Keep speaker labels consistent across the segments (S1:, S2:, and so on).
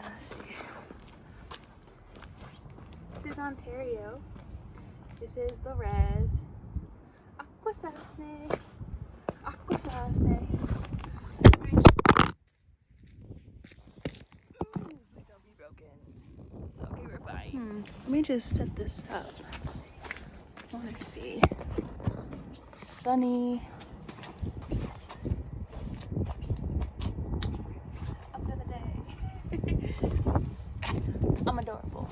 S1: let's see. This is Ontario. This is the res. Akwesasne. Akwesasne. Please don't be broken. Okay, we're fine. Let me just set this up. I want to see. Sunny. Up for the day. I'm adorable.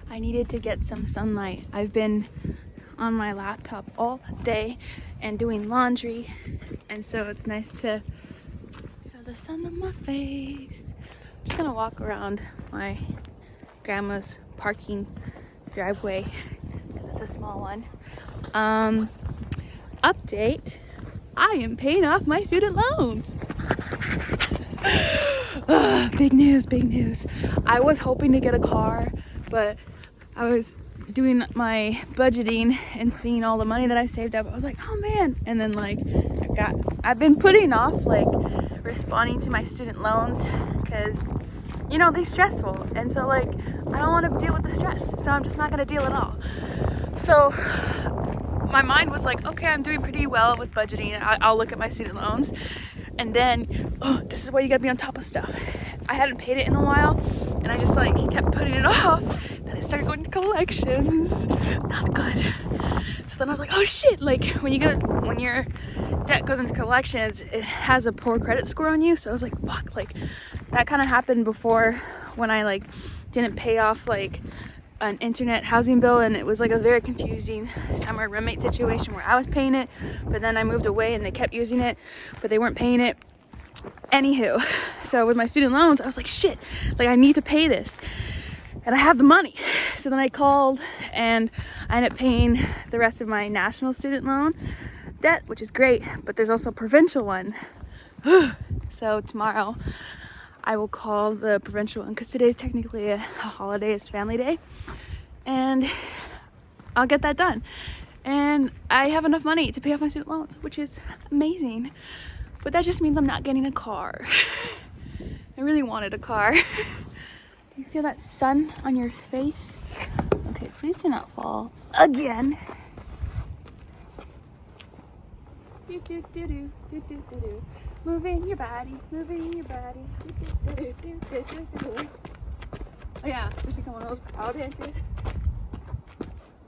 S1: I needed to get some sunlight. I've been on my laptop all day and doing laundry, and so it's nice to feel the sun on my face. I'm just gonna walk around my grandma's parking driveway because it's a small one. Update, I am paying off my student loans. Big news, big news. I was hoping to get a car, but I was doing my budgeting and seeing all the money that I saved up. I was like, oh man. And then like I've been putting off like responding to my student loans because, you know, they're stressful. And so like, I don't want to deal with the stress. So I'm just not going to deal at all. So my mind was like, okay, I'm doing pretty well with budgeting. I'll look at my student loans. And then, oh, this is why you gotta be on top of stuff. I hadn't paid it in a while, and I just like kept putting it off. Then I started going to collections. Not good. So then I was like, oh shit! Like when your debt goes into collections, it has a poor credit score on you. So I was like, fuck. Like that kind of happened before when I like didn't pay off like an internet housing bill, and it was like a very confusing summer roommate situation where I was paying it, but then I moved away and they kept using it, but they weren't paying it. Anywho, so with my student loans, I was like, shit, like I need to pay this, and I have the money. So then I called, and I ended up paying the rest of my national student loan debt, which is great, but there's also a provincial one. So tomorrow I will call the provincial one because today is technically a holiday, it's family day, and I'll get that done. And I have enough money to pay off my student loans, which is amazing. But that just means I'm not getting a car. I really wanted a car. Do you feel that sun on your face? Okay, please do not fall again. Do, do, do, do, do, do, do, do. Moving your body, moving your body. Do, do, do, do, do, do, do. Oh yeah, we should become one of those power dancers.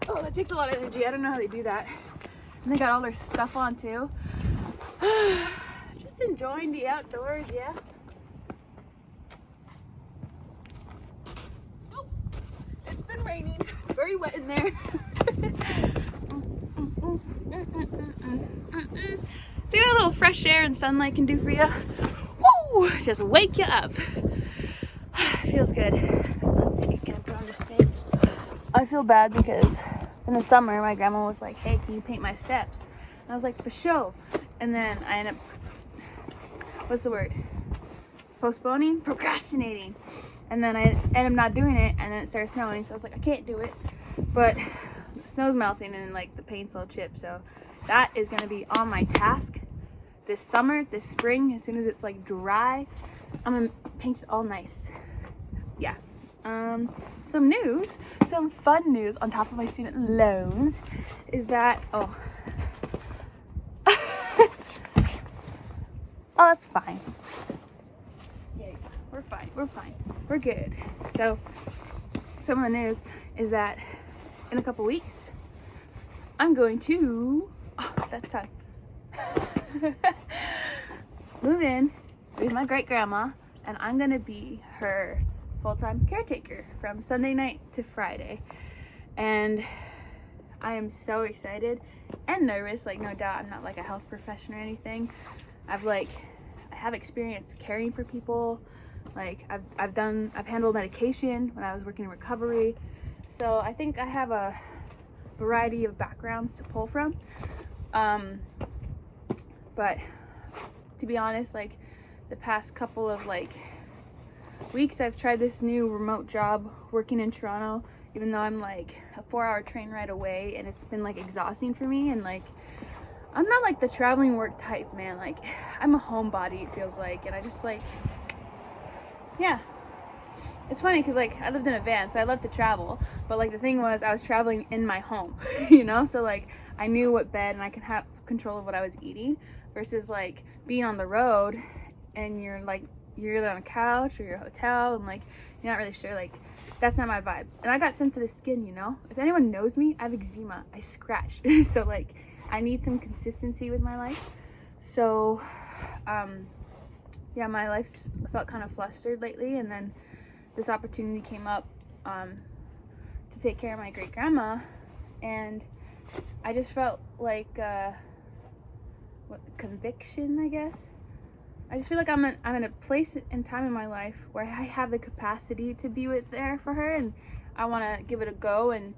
S1: Oh, that takes a lot of energy. I don't know how they do that. And they got all their stuff on too. Just enjoying the outdoors, yeah. Oh, it's been raining. It's very wet in there. See what a little fresh air and sunlight can do for you? Woo! Just wake you up. Feels good. Let's see, can I put on the steps? I feel bad because in the summer my grandma was like, hey, can you paint my steps? And I was like, for sure. And then I ended up, what's the word? Postponing? Procrastinating. And then I ended up not doing it, and then it started snowing, so I was like, I can't do it. But the snow's melting and like the paint's all chipped, so that is going to be on my task this summer, this spring. As soon as it's like dry, I'm going to paint it all nice. Yeah. Some news, some fun news on top of my student loans is that, oh, that's fine. Yeah, we're fine. We're fine. We're good. So some of the news is that in a couple weeks, I'm going to, oh, that sound, move in with my great grandma, and I'm gonna be her full-time caretaker from Sunday night to Friday. And I am so excited and nervous. Like, no doubt I'm not like a health professional or anything. I have experience caring for people. Like I've handled medication when I was working in recovery. So I think I have a variety of backgrounds to pull from. But to be honest, like the past couple of like weeks, I've tried this new remote job working in Toronto, even though I'm like a 4-hour train ride away, and it's been like exhausting for me. And like I'm not like the traveling work type, man. Like I'm a homebody, it feels like, and I just like, yeah, it's funny because like I lived in a van, so I love to travel, but like the thing was I was traveling in my home, you know, so like I knew what bed and I could have control of what I was eating, versus like being on the road and you're either on a couch or you're a hotel and like you're not really sure. Like that's not my vibe. And I got sensitive skin, you know, if anyone knows me, I have eczema, I scratch. So like I need some consistency with my life. So yeah, my life felt kind of flustered lately, and then this opportunity came up to take care of my great grandma, and I just felt like conviction, I guess. I just feel like I'm in a place and time in my life where I have the capacity to be there for her, and I want to give it a go, and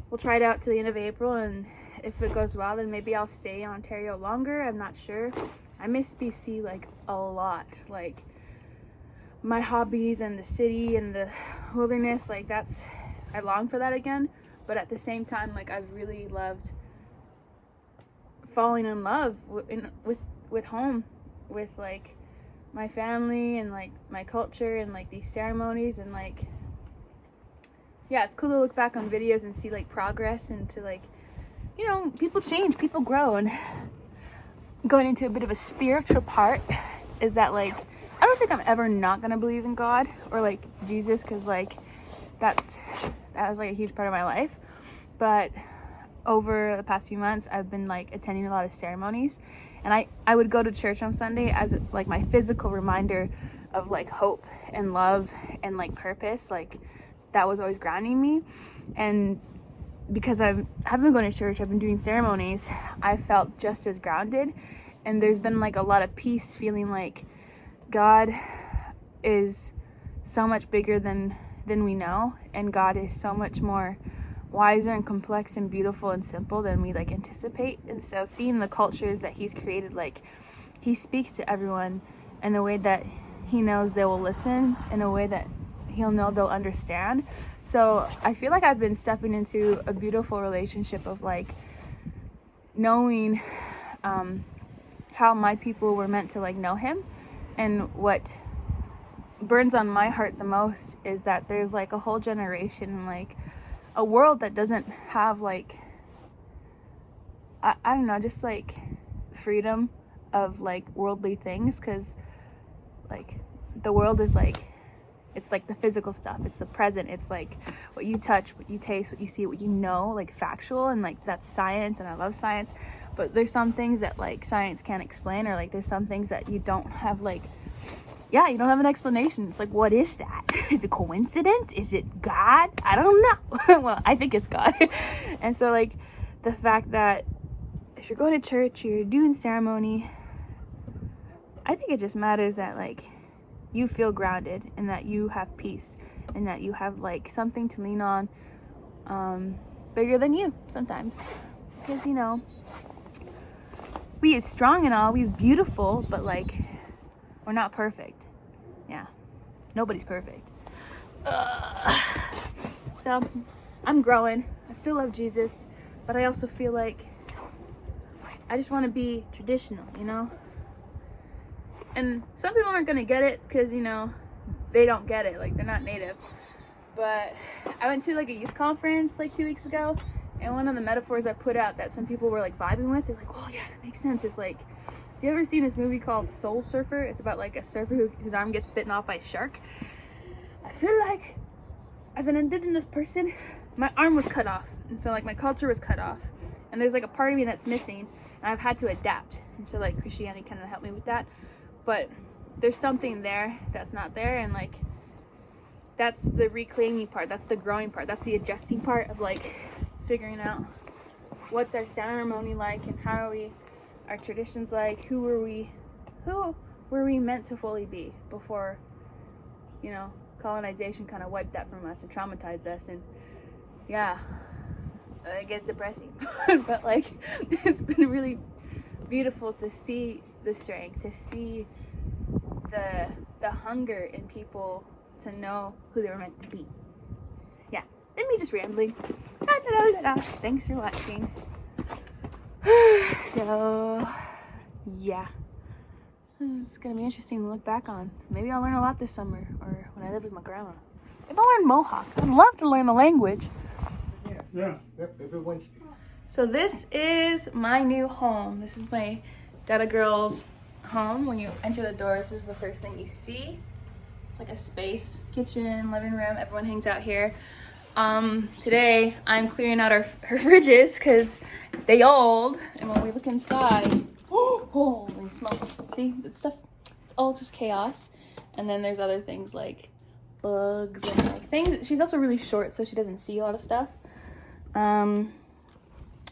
S1: we'll try it out to the end of April, and if it goes well, then maybe I'll stay in Ontario longer. I'm not sure. I miss BC like a lot. Like my hobbies and the city and the wilderness, like I long for that again. But at the same time, like I've really loved falling in love with home, with like my family and like my culture and like these ceremonies, and like yeah, it's cool to look back on videos and see like progress, and to like, you know, people change, people grow. And going into a bit of a spiritual part is that like I don't think I'm ever not gonna believe in God or like Jesus, because like that was like a huge part of my life. But over the past few months I've been like attending a lot of ceremonies, and I would go to church on Sunday as like my physical reminder of like hope and love and like purpose. Like that was always grounding me. And because I haven't been going to church, I've been doing ceremonies, I felt just as grounded. And there's been like a lot of peace, feeling like God is so much bigger than we know, and God is so much more wiser and complex and beautiful and simple than we like anticipate. And so seeing the cultures that he's created, like he speaks to everyone in the way that he knows they will listen, in a way that he'll know they'll understand. So I feel like I've been stepping into a beautiful relationship of like knowing how my people were meant to like know him. And what burns on my heart the most is that there's like a whole generation, like a world that doesn't have like I don't know, just like freedom of like worldly things, because like the world is like, it's like the physical stuff, it's the present, it's like what you touch, what you taste, what you see, what you know, like factual, and like that's science, and I love science. But there's some things that like science can't explain, or like there's some things that you don't have like, yeah, you don't have an explanation. It's like, what is that? Is it coincidence? Is it God? I don't know. Well, I think it's God. And so like the fact that if you're going to church, you're doing ceremony, I think it just matters that like you feel grounded, and that you have peace, and that you have like something to lean on, bigger than you sometimes. Because, you know, we is strong and all, we is beautiful, but like we're not perfect. Yeah, nobody's perfect. So I'm growing. I still love Jesus, but I also feel like I just want to be traditional, you know. And some people aren't gonna get it because, you know, they don't get it, like they're not native. But I went to like a youth conference like 2 weeks ago, and one of the metaphors I put out that some people were like vibing with, they're like, oh yeah, that makes sense. It's like, have you ever seen this movie called Soul Surfer? It's about like a surfer whose arm gets bitten off by a shark. I feel like as an indigenous person, my arm was cut off, and so like my culture was cut off, and there's like a part of me that's missing, and I've had to adapt. And so like Christianity kind of helped me with that. But there's something there that's not there, and like that's the reclaiming part, that's the growing part, that's the adjusting part of like figuring out what's our ceremony like, and how are we, our traditions like, who were we meant to fully be before, you know, colonization kind of wiped that from us and traumatized us. And yeah, it gets depressing. But like it's been really beautiful to see the strength, to see the hunger in people to know who they were meant to be. Yeah, and me just rambling. Thanks for watching. So yeah, this is gonna be interesting to look back on. Maybe I'll learn a lot this summer, or when I live with my grandma. If I learn Mohawk, I'd love to learn the language.
S2: Yeah. Yep, every Wednesday.
S1: So this is my new home. This is my Dada Girls home. When you enter the doors, this is the first thing you see. It's like a space, kitchen, living room. Everyone hangs out here. Today I'm clearing out her fridges because they old. And when we look inside, holy smokes. See, that stuff, it's all just chaos. And then there's other things like bugs and like things. She's also really short, so she doesn't see a lot of stuff.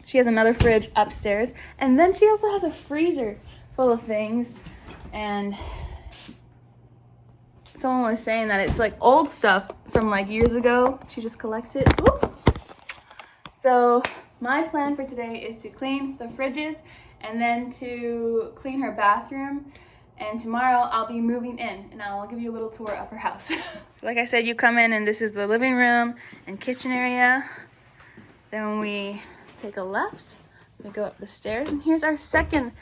S1: She has another fridge upstairs, and then she also has a freezer full of things. And someone was saying that it's like old stuff from like years ago. She just collects it. Woo! So my plan for today is to clean the fridges and then to clean her bathroom. And tomorrow I'll be moving in and I'll give you a little tour of her house. Like I said, you come in and this is the living room and kitchen area. Then we take a left, we go up the stairs, and here's our second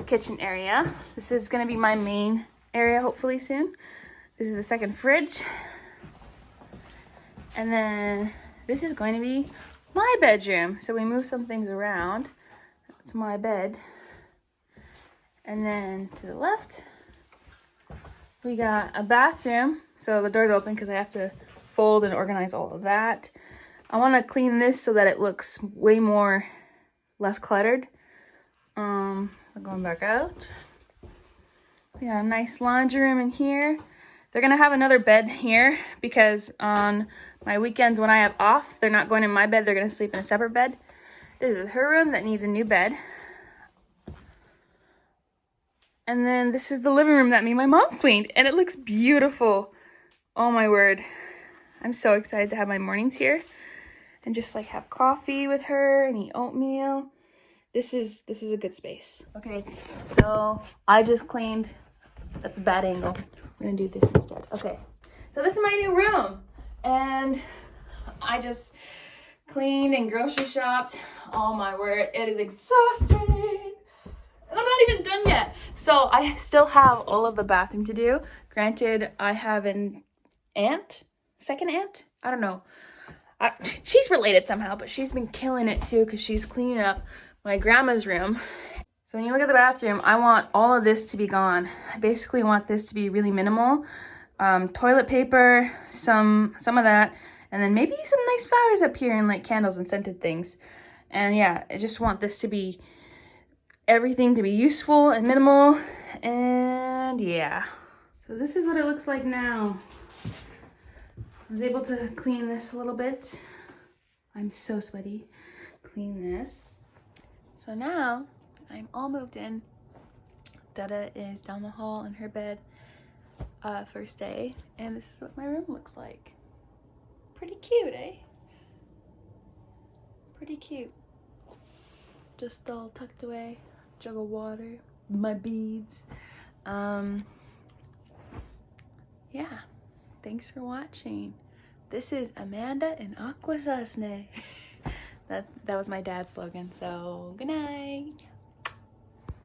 S1: kitchen area. This is gonna be my main area hopefully soon. This is the second fridge. And then this is going to be my bedroom. So we move some things around. That's my bed. And then to the left, we got a bathroom. So the door's open because I have to fold and organize all of that. I want to clean this so that it looks way less cluttered. So going back out. We got a nice laundry room in here. They're gonna have another bed here because on my weekends when I have off, they're not going in my bed, they're gonna sleep in a separate bed. This is her room that needs a new bed. And then this is the living room that me and my mom cleaned, and it looks beautiful. Oh my word. I'm so excited to have my mornings here and just like have coffee with her and eat oatmeal. This is a good space. Okay, so I just cleaned. That's a bad angle. We're gonna do this instead. Okay, so this is my new room, and I just cleaned and grocery shopped. Oh my word, it is exhausting. I'm not even done yet. So I still have all of the bathroom to do. Granted, I have an second aunt. I don't know. She's related somehow, but she's been killing it too because she's cleaning up my grandma's room. So when you look at the bathroom, I want all of this to be gone. I basically want this to be really minimal. Toilet paper, some of that, and then maybe some nice flowers up here and like candles and scented things. And yeah, I just want this to be everything to be useful and minimal. And yeah. So this is what it looks like now. I was able to clean this a little bit. I'm so sweaty. Clean this. So now I'm all moved in. Dada is down the hall in her bed first day. And this is what my room looks like. Pretty cute, eh? Pretty cute. Just all tucked away. Jug of water. My beads. Yeah. Thanks for watching. This is Amanda in Akwesasne. That was my dad's slogan, so good night.